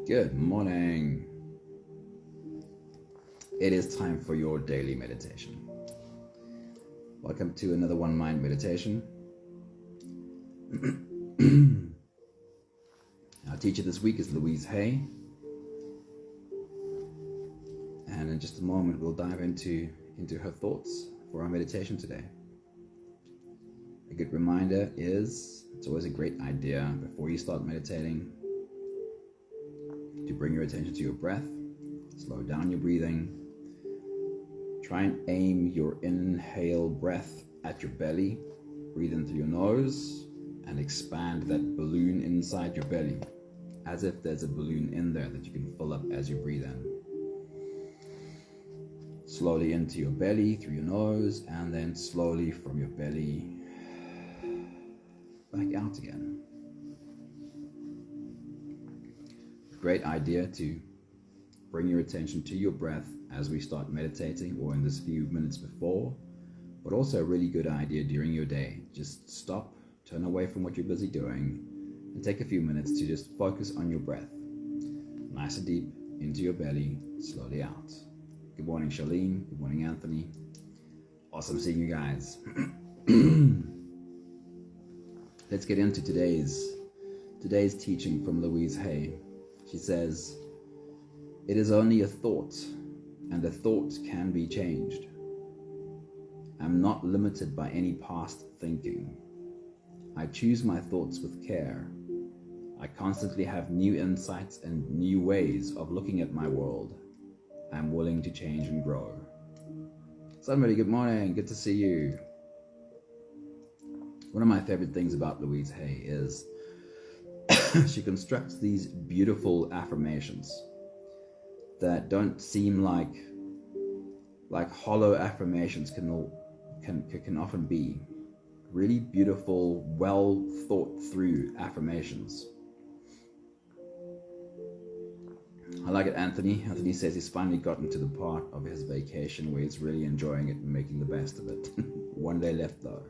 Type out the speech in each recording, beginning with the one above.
Good morning. It is time for your daily meditation. Welcome to another One Mind meditation. Our teacher this week is Louise Hay. And in just a moment, we'll dive into her thoughts for our meditation today. A good reminder is, it's always a great idea before you start meditating to bring your attention to your breath, slow down your breathing, try and aim your inhale breath at your belly, breathe in through your nose, and expand that balloon inside your belly, as if there's a balloon in there that you can fill up as you breathe in. Slowly into your belly through your nose, and then slowly from your belly back out again. Great idea to bring your attention to your breath as we start meditating or in this few minutes before, but also a really good idea during your day. Just stop, turn away from what you're busy doing, and take a few minutes to just focus on your breath. Nice and deep into your belly, slowly out. Good morning, Charlene. Good morning, Anthony. Awesome seeing you guys. Let's get into today's teaching from Louise Hay. She says, "It is only a thought, and a thought can be changed. I'm not limited by any past thinking. I choose my thoughts with care. I constantly have new insights and new ways of looking at my world. I'm willing to change and grow." Somebody, good morning. Good to see you. One of my favorite things about Louise Hay is she constructs these beautiful affirmations that don't seem like hollow affirmations can often be. Really beautiful, well thought through affirmations. I like it, Anthony. Anthony says he's finally gotten to the part of his vacation where he's really enjoying it and making the best of it. One day left though.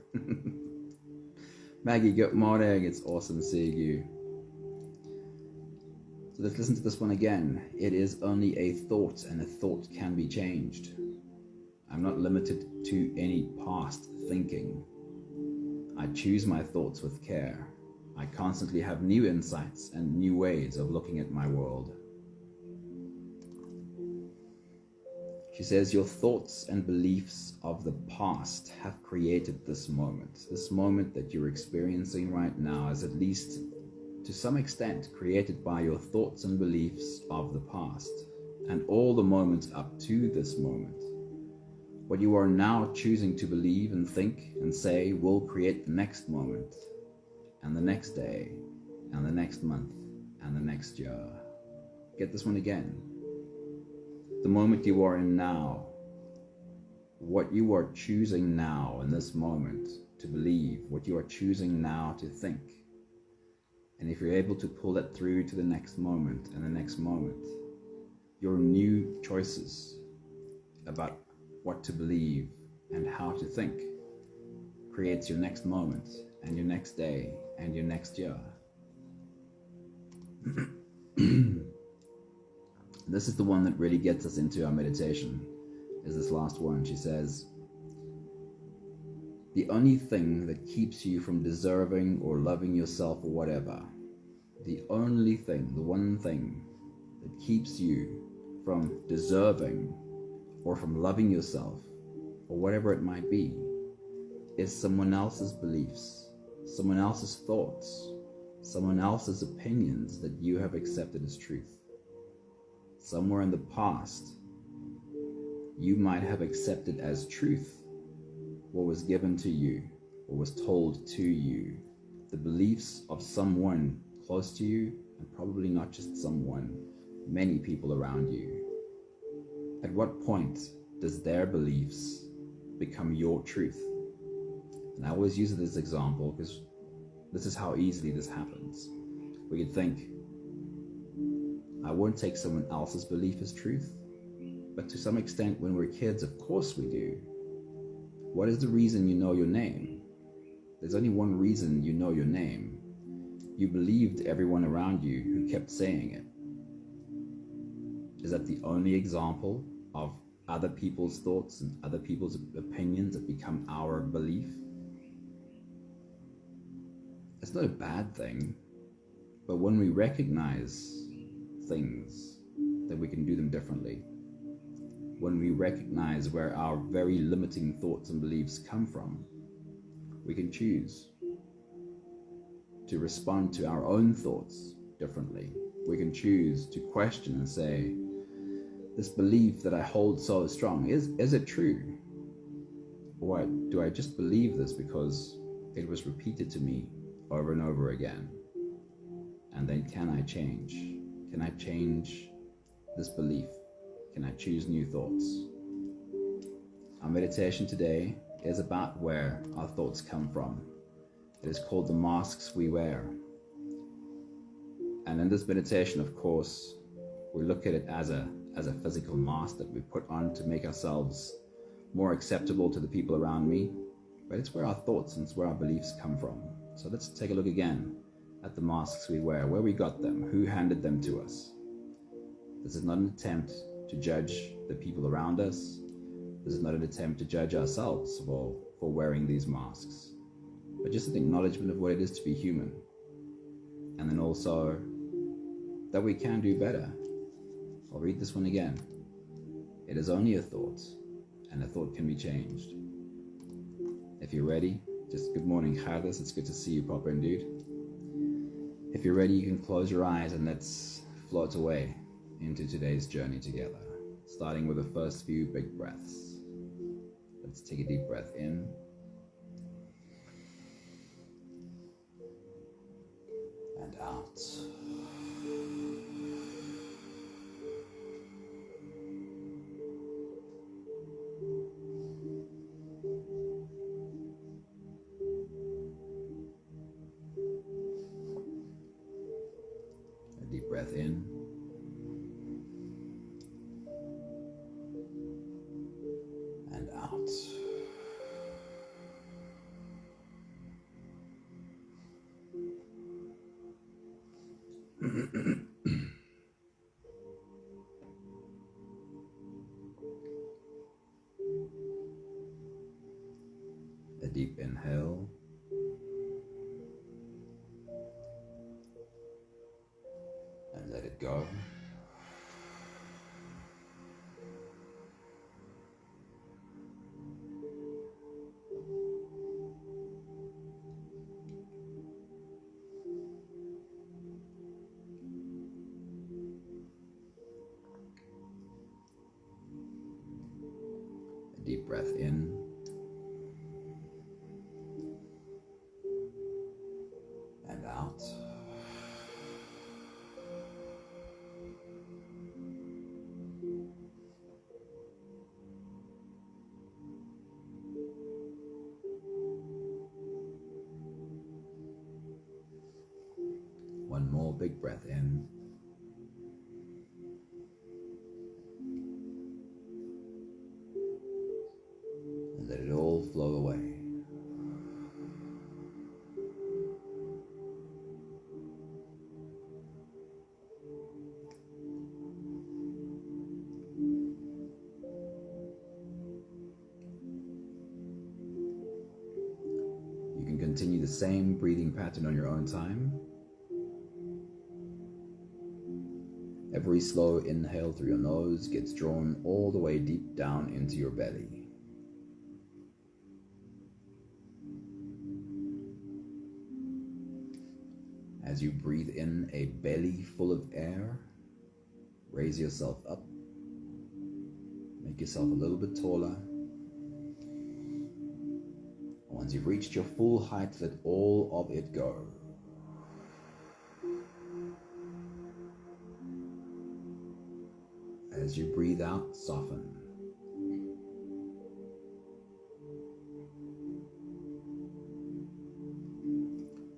Maggie, good morning. It's awesome seeing you. So let's listen to this one again. It is only a thought, and a thought can be changed. I'm not limited to any past thinking. I choose my thoughts with care. I constantly have new insights and new ways of looking at my world. She says, your thoughts and beliefs of the past have created this moment. This moment that you're experiencing right now is, at least to some extent, created by your thoughts and beliefs of the past, and all the moments up to this moment. What you are now choosing to believe and think and say will create the next moment, and the next day, and the next month, and the next year. Get this one again. The moment you are in now, what you are choosing now in this moment to believe, what you are choosing now to think. And if you're able to pull that through to the next moment and the next moment, your new choices about what to believe and how to think creates your next moment and your next day and your next year. This is the one that really gets us into our meditation, is this last one. She says, the only thing that keeps you from deserving or loving yourself or whatever, the only thing, the one thing that keeps you from deserving or from loving yourself or whatever it might be, is someone else's beliefs, someone else's thoughts, someone else's opinions that you have accepted as truth. Somewhere in the past, you might have accepted as truth what was given to you, what was told to you, the beliefs of someone close to you, and probably not just someone, many people around you. At what point does their beliefs become your truth? And I always use it as an example because this is how easily this happens. We could think, I won't take someone else's belief as truth, but to some extent when we're kids, of course we do. What is the reason you know your name? There's only one reason you know your name. You believed everyone around you who kept saying it. Is that the only example of other people's thoughts and other people's opinions that become our belief? It's not a bad thing, but when we recognize things, that we can do them differently. When we recognize where our very limiting thoughts and beliefs come from, we can choose to respond to our own thoughts differently. We can choose to question and say, this belief that I hold so strong, is it true? Or do I just believe this because it was repeated to me over and over again? And then can I change? Can I change this belief? Can I choose new thoughts? Our meditation today is about where our thoughts come from. It is called the masks we wear. And in this meditation, of course, we look at it as a physical mask that we put on to make ourselves more acceptable to the people around me. But it's where our thoughts and it's where our beliefs come from. So let's take a look again at the masks we wear, where we got them, who handed them to us. This is not an attempt to judge the people around us. This is not an attempt to judge ourselves for wearing these masks, but just an acknowledgement of what it is to be human. And then also that we can do better. I'll read this one again. It is only a thought, and a thought can be changed. If you're ready, just good morning, Carlos. It's good to see you, proper indeed. If you're ready, you can close your eyes and let's float away into today's journey together, starting with the first few big breaths. Let's take a deep breath in and out. A deep breath in and out. A deep inhale and let it go. A deep breath in and out. One more big breath in and let it all flow away. You can continue the same breathing pattern on your own time. Every slow inhale through your nose gets drawn all the way deep down into your belly. As you breathe in a belly full of air, raise yourself up, make yourself a little bit taller. Once you've reached your full height, let all of it go. As you breathe out, soften.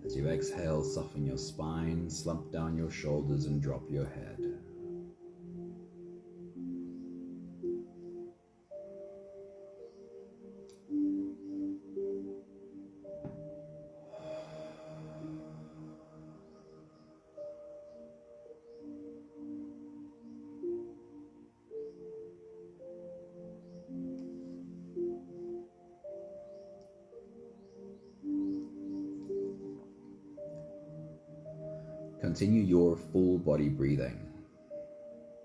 As you exhale, soften your spine, slump down your shoulders and drop your head. Continue your full body breathing,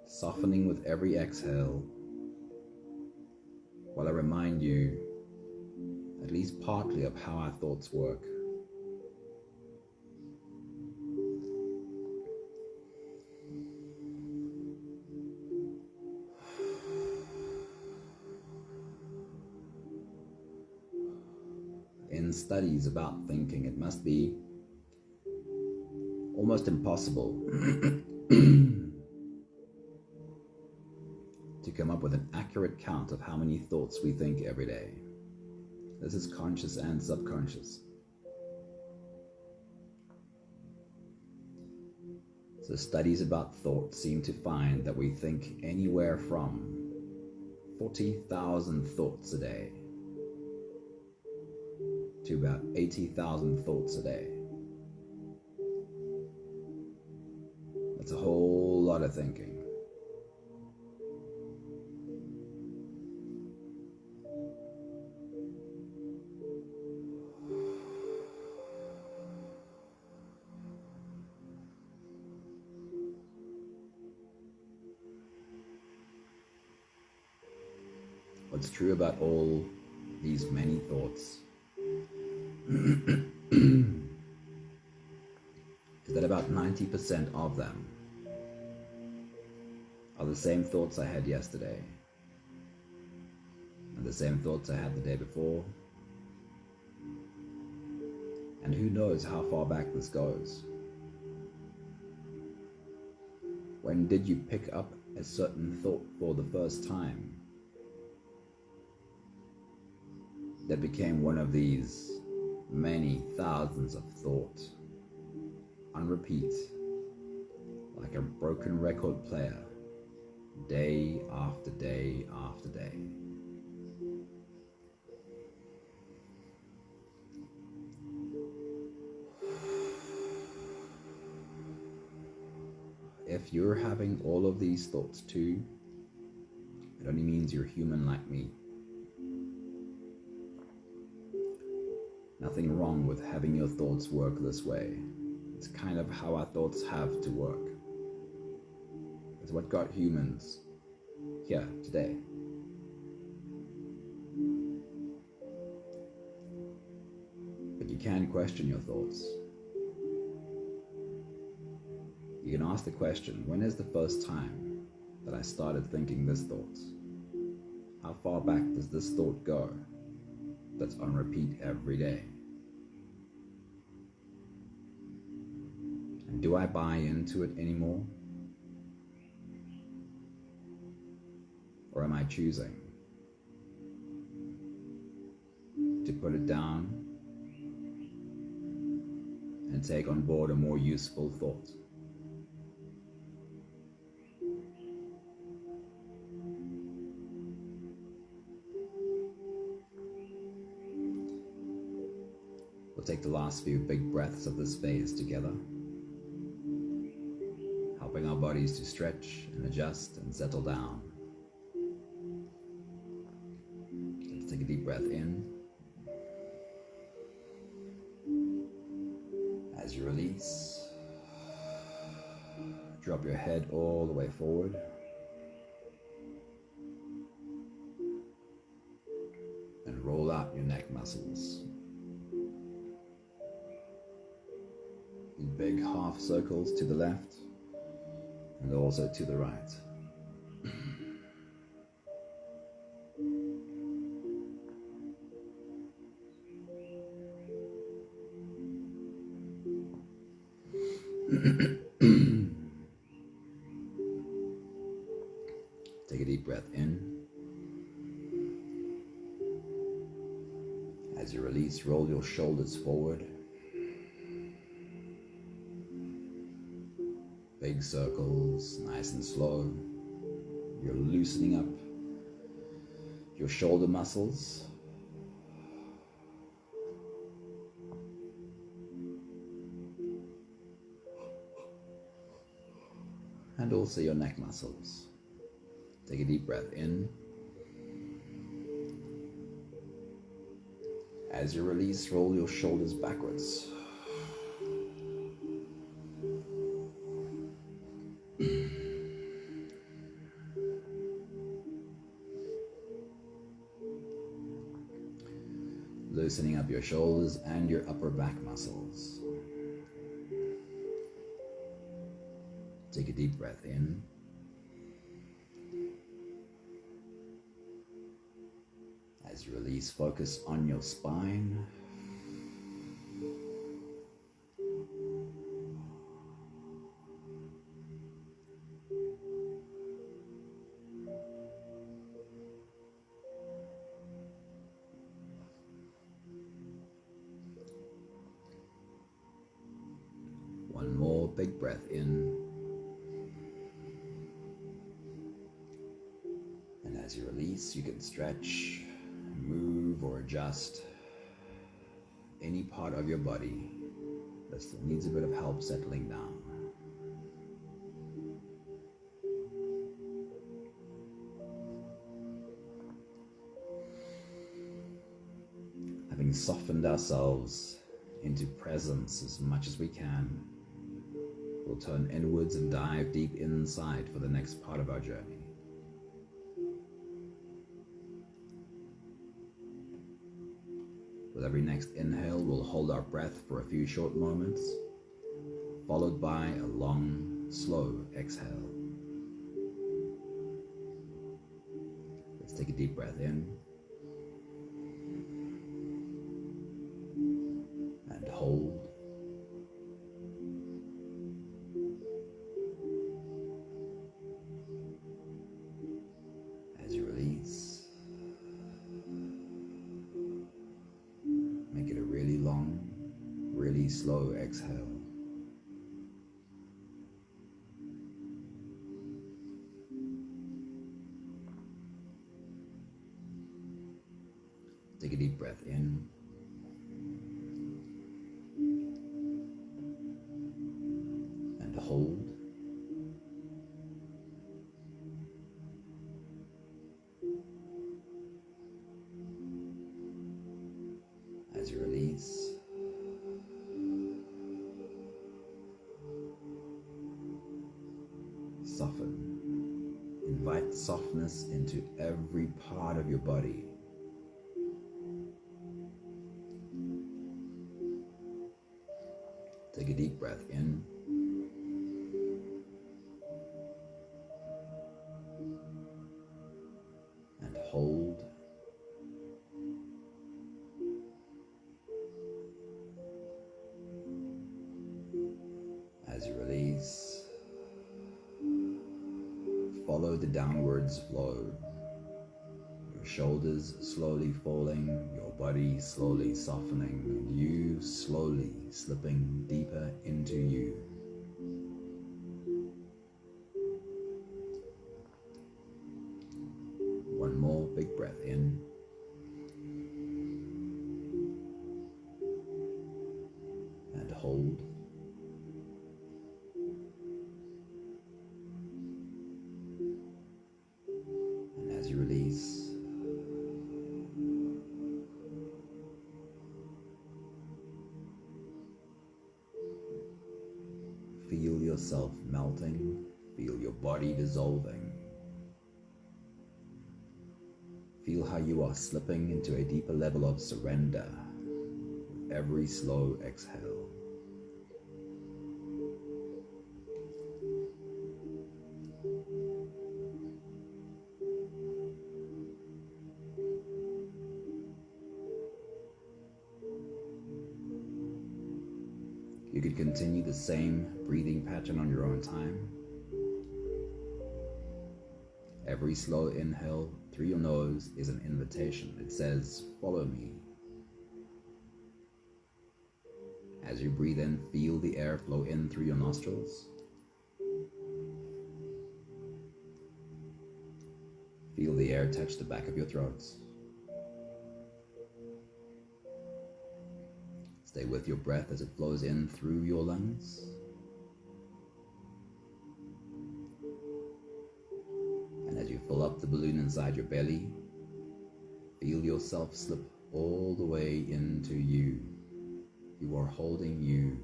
softening with every exhale, while I remind you at least partly of how our thoughts work. In studies about thinking, it must be almost impossible to come up with an accurate count of how many thoughts we think every day. This is conscious and subconscious. So studies about thought seem to find that we think anywhere from 40,000 thoughts a day to about 80,000 thoughts a day. That's a whole lot of thinking. What's true about all these many thoughts is that about 90% of them are the same thoughts I had yesterday, and the same thoughts I had the day before, and who knows how far back this goes. When did you pick up a certain thought for the first time that became one of these many thousands of thoughts on repeat, like a broken record player, day after day after day? If you're having all of these thoughts too, it only means you're human like me. Nothing wrong with having your thoughts work this way. It's kind of how our thoughts have to work. It's what got humans here today. But you can question your thoughts. You can ask the question, when is the first time that I started thinking this thought? How far back does this thought go that's on repeat every day? And do I buy into it anymore? Or am I choosing to put it down and take on board a more useful thought? We'll take the last few big breaths of this phase together, helping our bodies to stretch and adjust and settle down. Let's take a deep breath in. As you release, drop your head all the way forward. And roll out your neck muscles. In big half circles to the left and also to the right. Take a deep breath in. As you release, roll your shoulders forward. Big circles, nice and slow. You're loosening up your shoulder muscles. And also your neck muscles. Take a deep breath in. As you release, roll your shoulders backwards. loosening up your shoulders and your upper back muscles. Take a deep breath in. As you release, focus on your spine. One more big breath in. And as you release, you can stretch, move, or adjust any part of your body that still needs a bit of help settling down. Having softened ourselves into presence as much as we can, we'll turn inwards and dive deep inside for the next part of our journey. With every next inhale, we'll hold our breath for a few short moments, followed by a long, slow exhale. Let's take a deep breath in and hold. As you release, make it a really long, really slow exhale. Take a deep breath in and hold. As you release, soften. Invite softness into every part of your body. Take a deep breath in and hold. As you release, follow the downwards flow. Your shoulders slowly falling, your body slowly softening, and you slowly slipping deeper into you. One more big breath in. And hold. And as you release, feel yourself melting, feel your body dissolving. Feel how you are slipping into a deeper level of surrender with every slow exhale. You could continue the same breathing pattern on your own time. Every slow inhale through your nose is an invitation. It says, "Follow me." As you breathe in, feel the air flow in through your nostrils. Feel the air touch the back of your throat. Stay with your breath as it flows in through your lungs. And as you fill up the balloon inside your belly, feel yourself slip all the way into you. You are holding you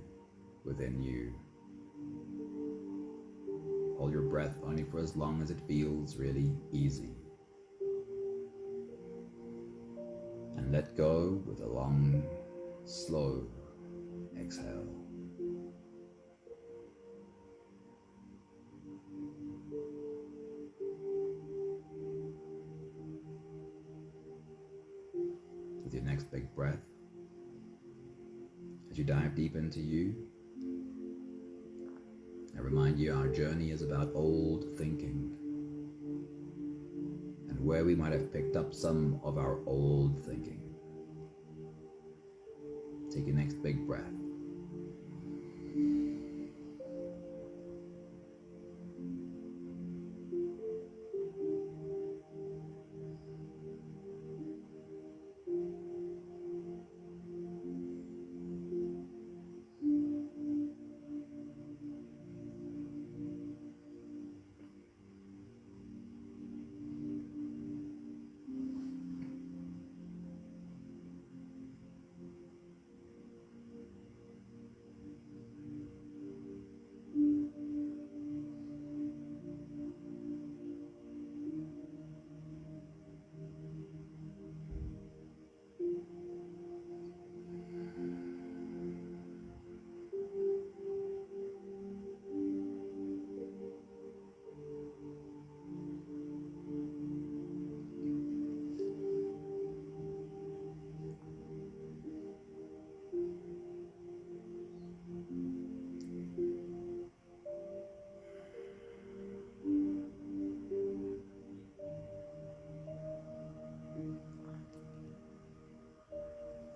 within you. Hold your breath only for as long as it feels really easy. And let go with a long, slow exhale. With your next big breath, as you dive deep into you, I remind you our journey is about old thinking and where we might have picked up some of our old thinking. Take your next big breath.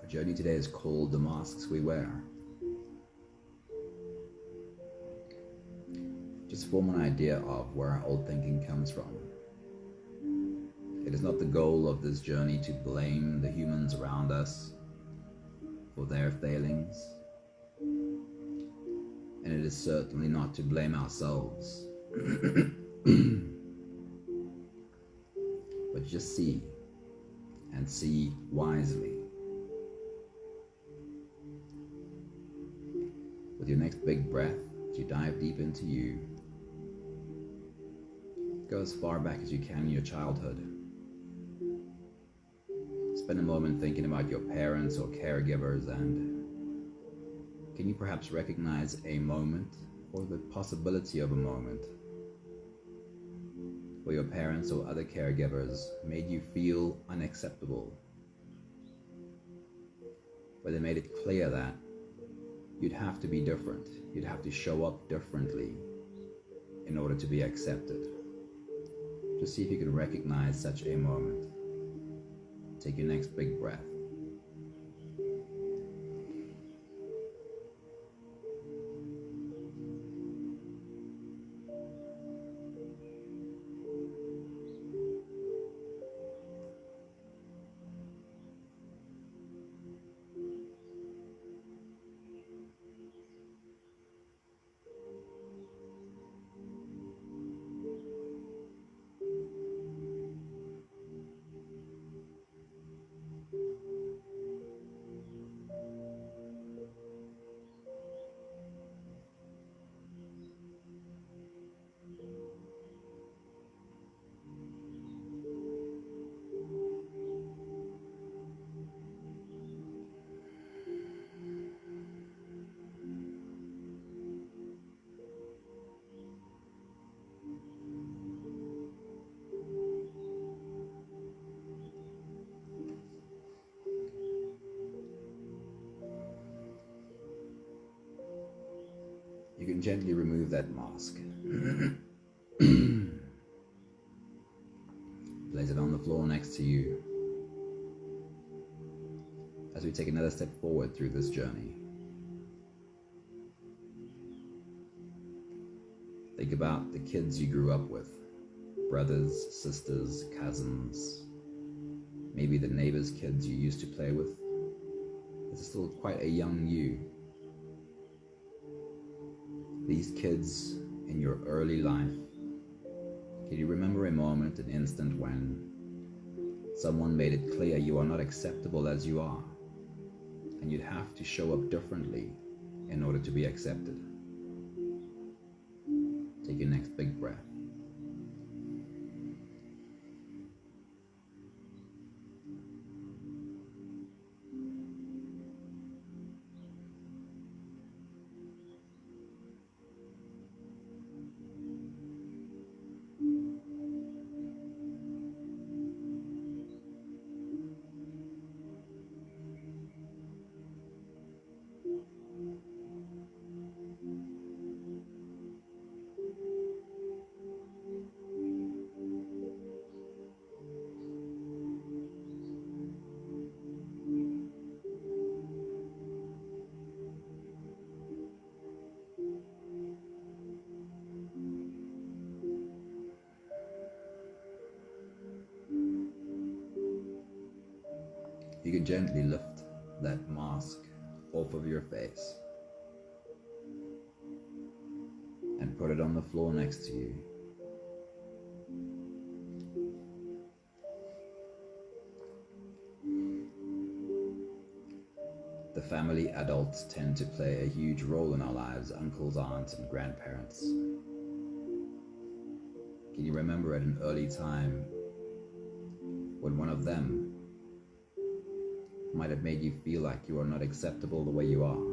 Our journey today is called The Masks We Wear. Just form an idea of where our old thinking comes from. It is not the goal of this journey to blame the humans around us for their failings, and it is certainly not to blame ourselves, but just see, and see wisely. With your next big breath, as you dive deep into you, go as far back as you can in your childhood. Spend a moment thinking about your parents or caregivers, and can you perhaps recognize a moment or the possibility of a moment where your parents or other caregivers made you feel unacceptable, where they made it clear that you'd have to be different, you'd have to show up differently in order to be accepted. Just see if you can recognize such a moment. Take your next big breath. You can gently remove that mask. Place it on the floor next to you as we take another step forward through this journey. Think about the kids you grew up with, brothers, sisters, cousins, maybe the neighbors' kids you used to play with. This is still quite a young you. These kids in your early life, can you remember a moment, an instant when someone made it clear you are not acceptable as you are, and you'd have to show up differently in order to be accepted? Take your next big breath. You can gently lift that mask off of your face and put it on the floor next to you. The family adults tend to play a huge role in our lives: uncles, aunts, and grandparents. Can you remember at an early time when one of them might have made you feel like you are not acceptable the way you are,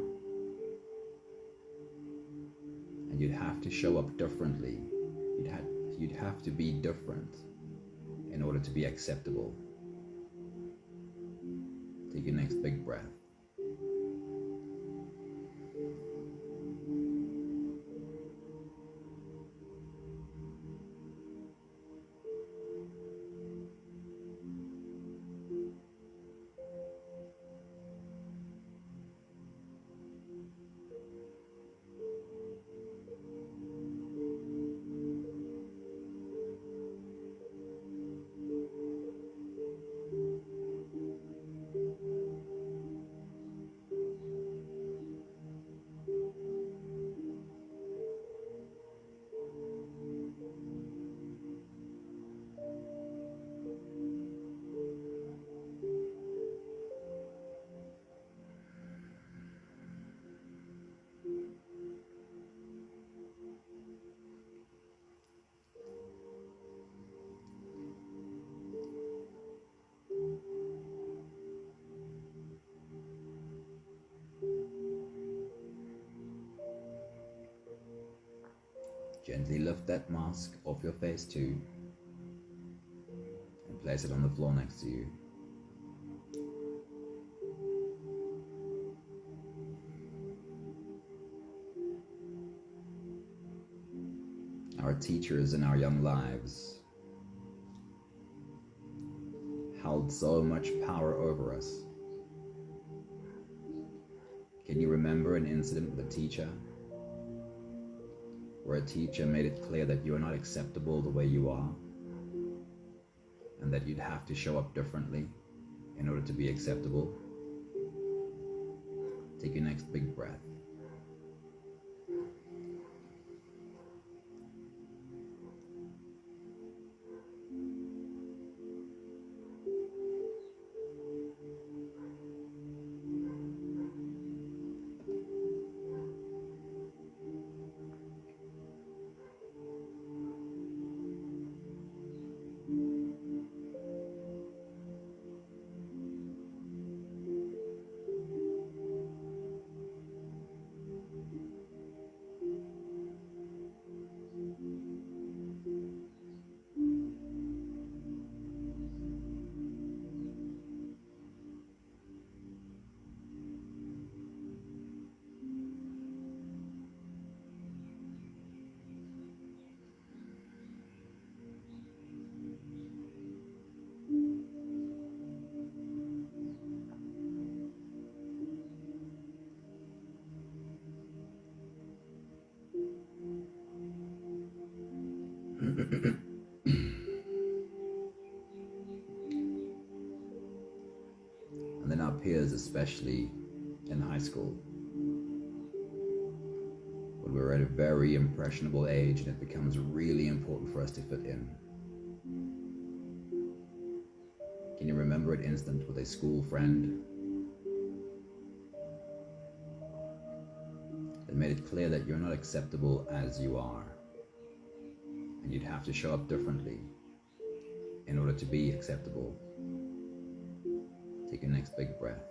and you'd have to show up differently? You'd have to be different in order to be acceptable. Take your next big breath. Gently lift that mask off your face too, and place it on the floor next to you. Our teachers in our young lives held so much power over us. Can you remember an incident with a teacher where a teacher made it clear that you are not acceptable the way you are, and that you'd have to show up differently in order to be acceptable? Take your next big breath. And then our peers, especially in high school, when we're at a very impressionable age and it becomes really important for us to fit in. Can you remember an instant with a school friend that made it clear that you're not acceptable as you are, and you'd have to show up differently in order to be acceptable? Take your next big breath.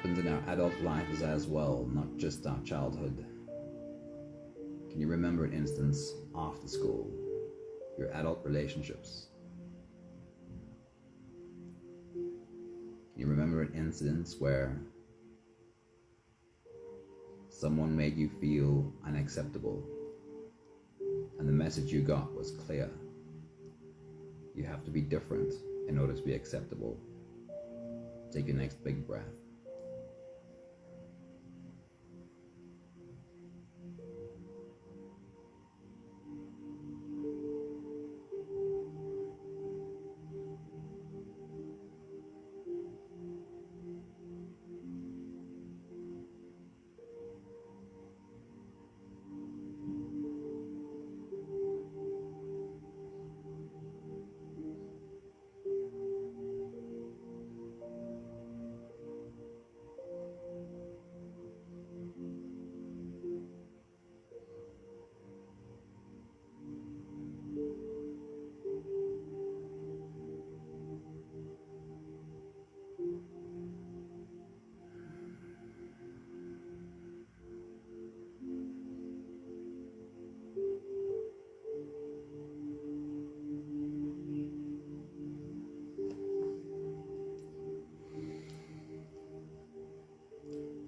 happens in our adult lives as well, not just our childhood. Can you remember an instance after school? Your adult relationships. Can you remember an incident where someone made you feel unacceptable and the message you got was clear? You have to be different in order to be acceptable. Take your next big breath.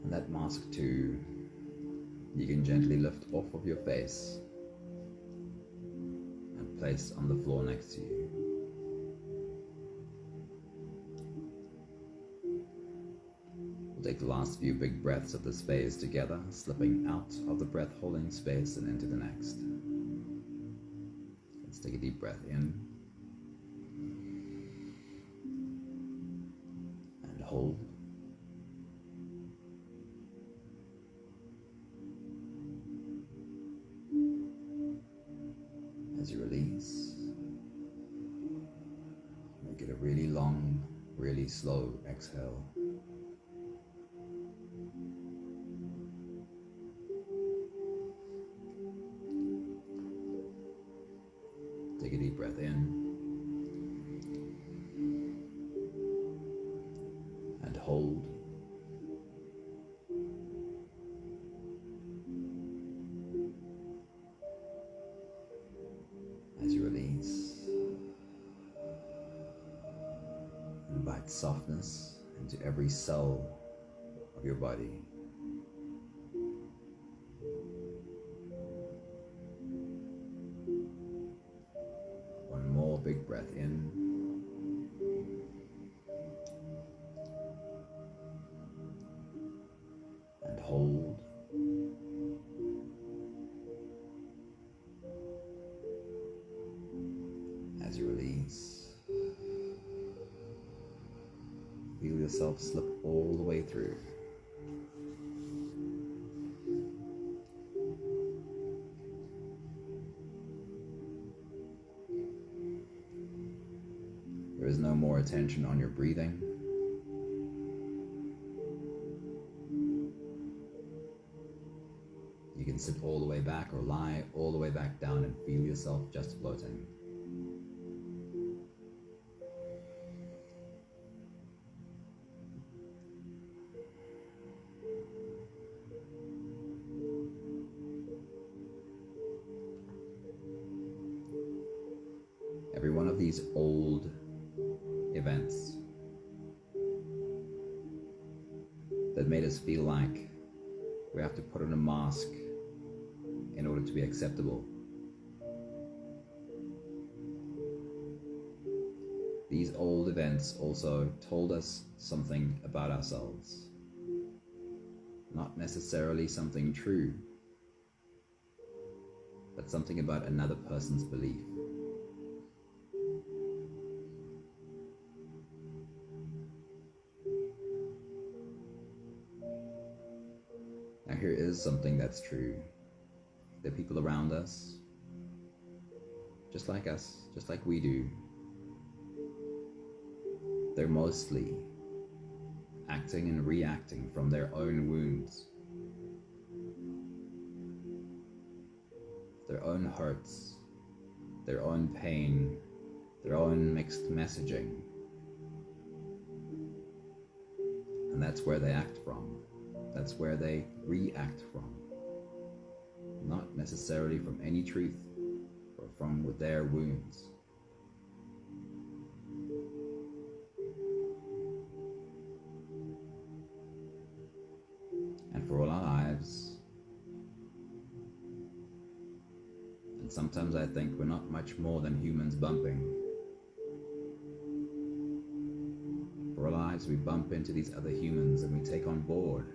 And that mask too, you can gently lift off of your face and place on the floor next to you. We'll take the last few big breaths of this phase together, slipping out of the breath holding space and into the next. Let's take a deep breath in and hold. As you release, make it a really long, really slow exhale. Take a deep breath in and hold. As you release, invite softness into every cell of your body. One more big breath in and hold. As you release, feel yourself slip all the way through. There is no more attention on your breathing. You can sit all the way back or lie all the way back down and feel yourself just floating. Every one of these old events that made us feel like we have to put on a mask in order to be acceptable. These old events also told us something about ourselves. Not necessarily something true, but something about another person's belief. Now here is something that's true. The people around us, just like us, just like we do, they're mostly acting and reacting from their own wounds, their own hurts, their own pain, their own mixed messaging. And that's where they act from. That's where they react from. Not necessarily from any truth, but from their wounds. And for all our lives, and sometimes I think we're not much more than humans bumping. For our lives, we bump into these other humans and we take on board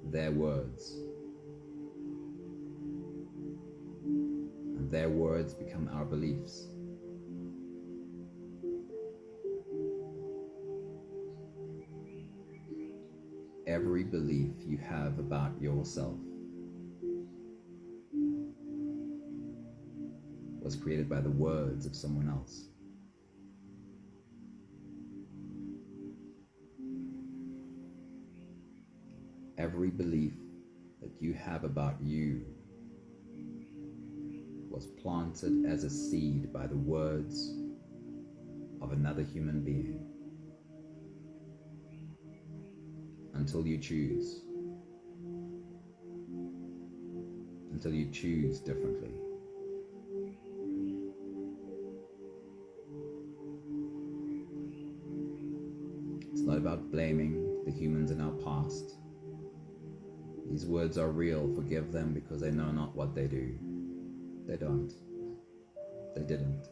their words. And their words become our beliefs. Every belief you have about yourself was created by the words of someone else. Every belief that you have about you was planted as a seed by the words of another human being until you choose differently. It's not about blaming the humans in our past. These words are real. Forgive them because they know not what they do. They don't. They didn't.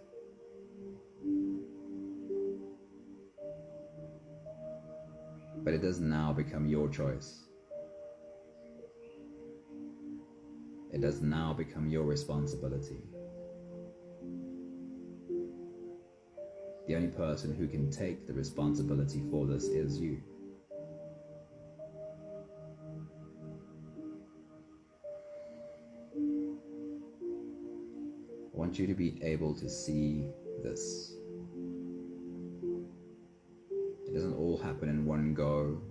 But it does now become your choice. It does now become your responsibility. The only person who can take the responsibility for this is you. I want you to be able to see this. It doesn't all happen in one go,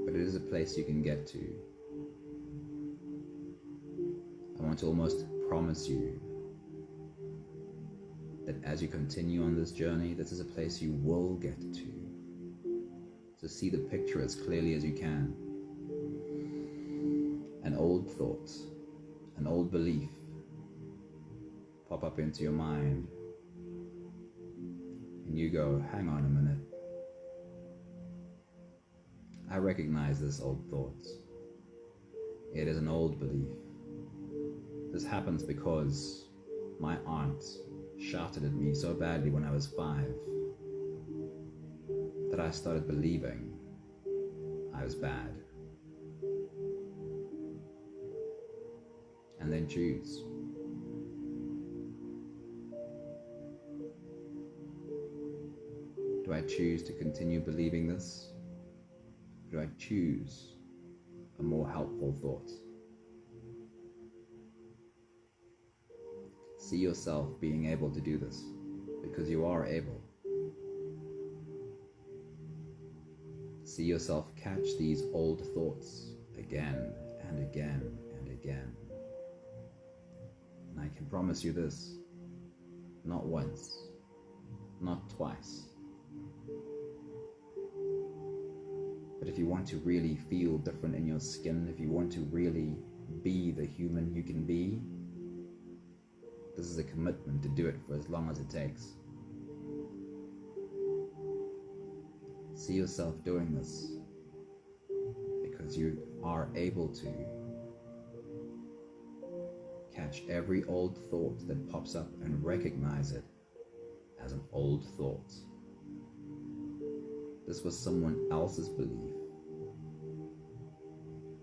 but it is a place you can get to. I want to almost promise you that as you continue on this journey, this is a place you will get to. So see the picture as clearly as you can. An old thought, an old belief pop up into your mind, and you go, hang on a minute. I recognize this old thought. It is an old belief. This happens because my aunt shouted at me so badly when I was 5 that I started believing I was bad. And then choose. Do I choose to continue believing this? Or do I choose a more helpful thought? See yourself being able to do this, because you are able. See yourself catch these old thoughts again and again and again. And I can promise you this, not once, not twice. But if you want to really feel different in your skin, if you want to really be the human you can be, this is a commitment to do it for as long as it takes. See yourself doing this because you are able to catch every old thought that pops up and recognize it as an old thought. This was someone else's belief,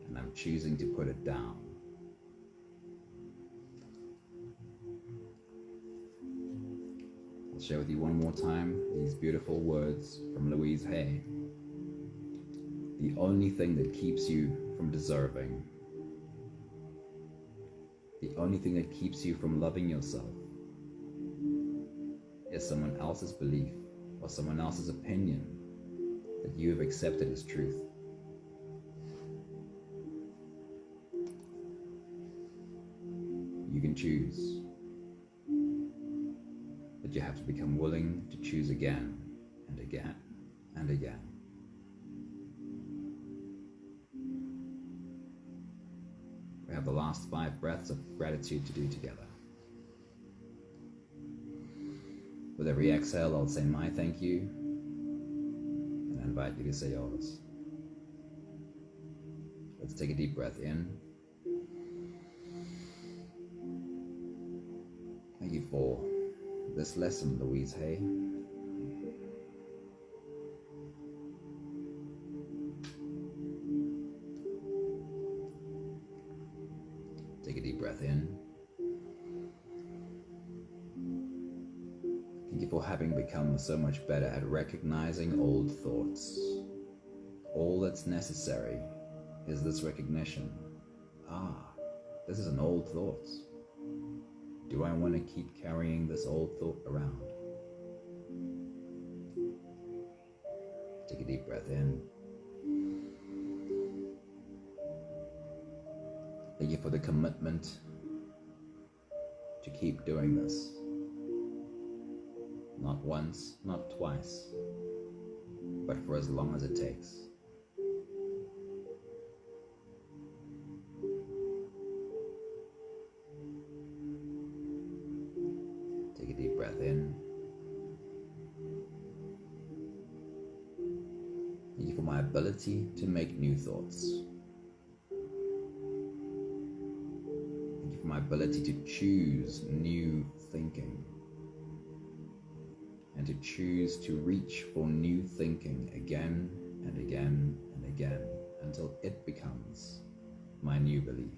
and I'm choosing to put it down. I'll share with you one more time these beautiful words from Louise Hay. The only thing that keeps you from deserving, the only thing that keeps you from loving yourself is someone else's belief or someone else's opinion that you have accepted as truth. You can choose, but you have to become willing to choose again and again and again. We have the last 5 breaths of gratitude to do together. With every exhale, I'll say my thank you, and I invite you to say yours. Let's take a deep breath in. Thank you for this lesson, Louise Hay. Take a deep breath in. Thank you for having become so much better at recognizing old thoughts. All that's necessary is this recognition. This is an old thought. Do I want to keep carrying this old thought around? Take a deep breath in. Thank you for the commitment to keep doing this. Not once, not twice, but for as long as it takes. Take a deep breath in. Thank you for my ability to make new thoughts. Thank you for my ability to choose new thinking and to choose to reach for new thinking again and again and again until it becomes my new belief.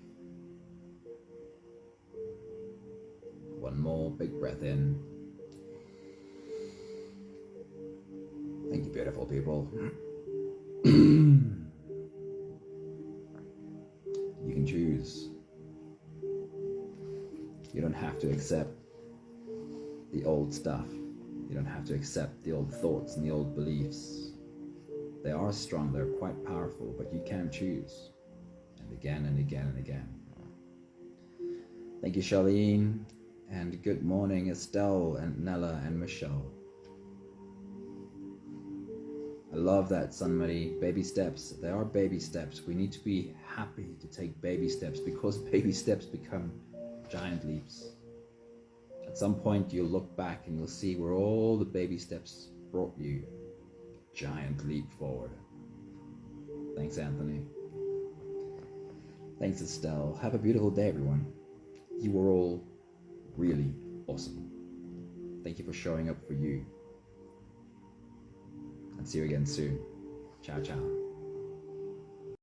One more big breath in. Thank you, beautiful people. You can choose. You don't have to accept the old stuff. You don't have to accept the old thoughts and the old beliefs. They are strong, they're quite powerful, but you can choose. And again and again and again. Thank you, Charlene. And good morning, Estelle and Nella and Michelle. I love that, Sunmuddy. Baby steps. They are baby steps. We need to be happy to take baby steps because baby steps become giant leaps. At some point, you'll look back and you'll see where all the baby steps brought you. Giant leap forward. Thanks, Anthony. Thanks, Estelle. Have a beautiful day, everyone. You are all really awesome. Thank you for showing up for you. And see you again soon. Ciao, ciao.